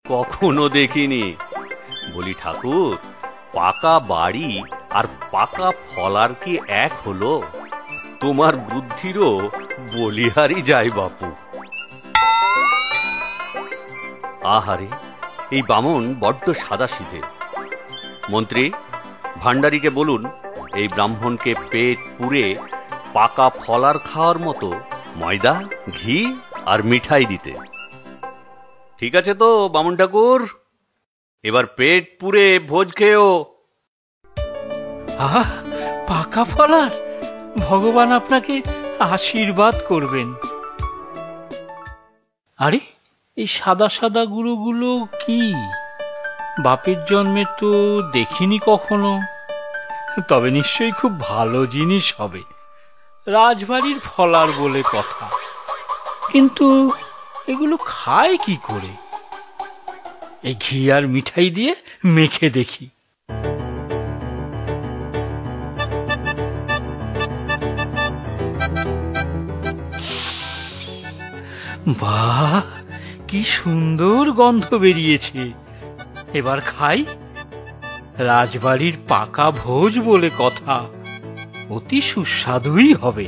কখনো দেখিনি। বলি ঠাকুর, পাকা বাড়ি আর পাকা ফলার কি এক হলো? তোমার বুদ্ধিরও বলিহারি যায় বাপু। আহারে, এই বামন বড্ড সাদাসিধে। মন্ত্রী, ভান্ডারীকে বলুন এই ব্রাহ্মণকে পেট পুরে পাকা ফলার খাওয়ার মতো ময়দা, ঘি আর মিঠাই দিতে। ঠিক আছে তো বামন ঠাকুর, এবার পেট পুরে ভোজ খেয়েও। আহ, পাকা ফলার! ভগবান আপনাকে আশীর্বাদ করবেন। আরে, এই সাদা সাদা গুঁড়োগুলো কি? বাপের জন্মে তো দেখিনি কখনো। তবে নিশ্চয়ই খুব ভালো জিনিস হবে, রাজবাড়ির ফলার বলে কথা। কিন্তু এগুলো খায় কি করে? এই ঘি আর মিঠাই দিয়ে মেখে দেখি। বাহ, কি সুন্দর গন্ধ বেরিয়েছে! এবার খাই। রাজবাড়ির পাকা ভোজ বলে কথা, অতি সুস্বাদুই হবে।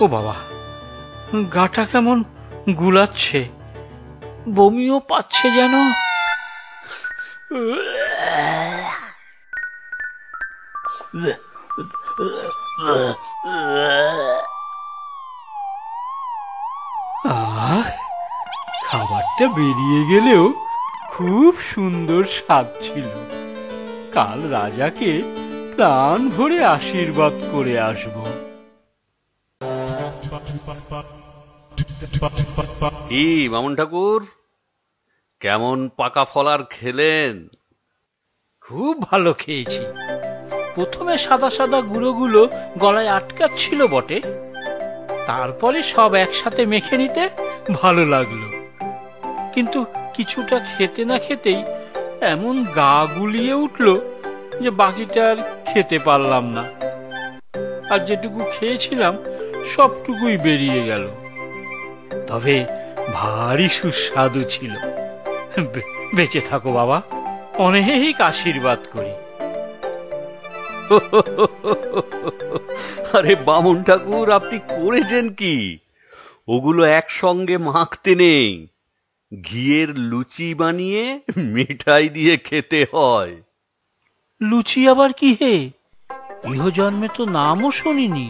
ও বাবা, গাটা কেমন গুলাচ্ছে, বমিও পাচ্ছে যেন। খাবারটা বেরিয়ে গেলেও খুব সুন্দর স্বাদ ছিল। কাল রাজাকে প্রাণ ভরে আশীর্বাদ করে আসব। কি বামন ঠাকুর, কেমন পাকা ফলার খেলেন? খুব ভালো খেয়েছি। প্রথমে সাদা সাদা গুঁড়োগুলো গলায় আটকাচ্ছিল বটে, তারপরে সব একসাথে মেখে নিতে ভালো লাগলো। কিন্তু কিছুটা খেতে না খেতেই এমন গা গুলিয়ে উঠল যে বাকিটা আর খেতে পারলাম না। আর যেটুকু খেয়েছিলাম সবটুকুই বেরিয়ে গেল। তবে ভারী সুস্বাদু ছিল। বেঁচে থাকো বাবা, অনেক আশীর্বাদ করি। আরে বামন ঠাকুর, আপনি করেছেন কি? ওগুলো একসঙ্গে মাখতে নেই, ঘিয়ের লুচি বানিয়ে মিঠাই দিয়ে খেতে হয়। লুচি আবার কি হে? ইহজন্মে তো নামও শুনিনি।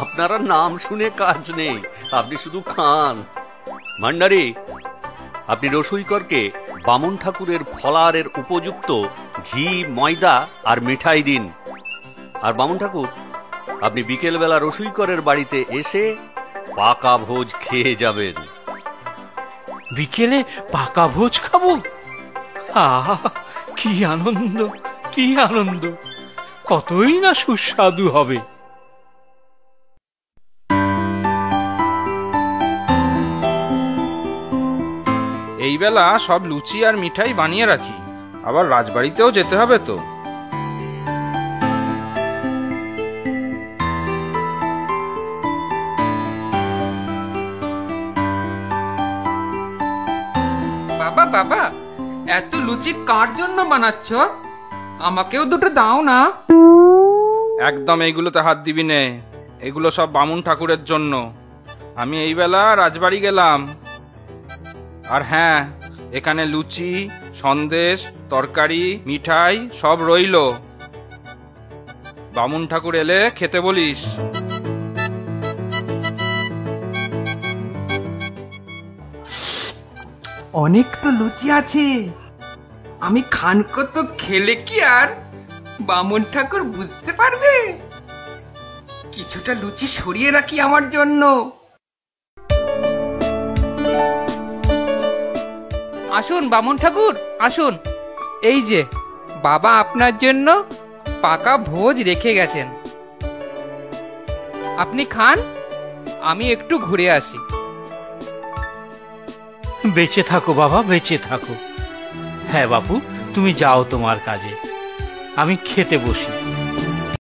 আপনারা নাম শুনে কাজ নেই, আপনি শুধু খান। ভান্ডারী, আপনি রসুইকরকে বামন ঠাকুরের ফলারের উপযুক্ত ঘি, ময়দা আর মিঠাই দিন। আর বামন ঠাকুর, আপনি বিকেলবেলা রসুইকরের বাড়িতে এসে পাকা ভোজ খেয়ে যাবেন। বিকেলে পাকা ভোজ খাবো? আহা, কি আনন্দ, কি আনন্দ! কতই না সুস্বাদু হবে। এই বেলা সব লুচি আর মিঠাই বানিয়ে রাখি, আবার রাজবাড়িতেও যেতে হবে তো। বাবা বাবা, এত লুচি কার জন্য বানাচ্ছ? আমাকেও দুটো দাও না। একদম এইগুলোতে হাত দিবি নে, এগুলো সব বামুন ঠাকুরের জন্য। আমি এই বেলা রাজবাড়ি গেলাম। আর হ্যাঁ, এখানে লুচি, সন্দেশ, তরকারি, মিঠাই সব রইল। বামুন ঠাকুর এলে খেতে বলিস। অনেক তো লুচি আছে, আমি খানকো তো খেলে কি আর বামন ঠাকুর বুঝতে পারবে? কিছুটা লুচি সরিয়ে রাখি আমার জন্য। আসুন বামন ঠাকুর, আসুন। এই যে বাবা আপনার জন্য পাকা ভোজ রেখে গেছেন, আপনি খান, আমি একটু ঘুরে আসি। বেঁচে থাকো বাবা, বেঁচে থাকো। হ্যাঁ বাপু, তুমি যাও তোমার কাজে, আমি খেতে বসি।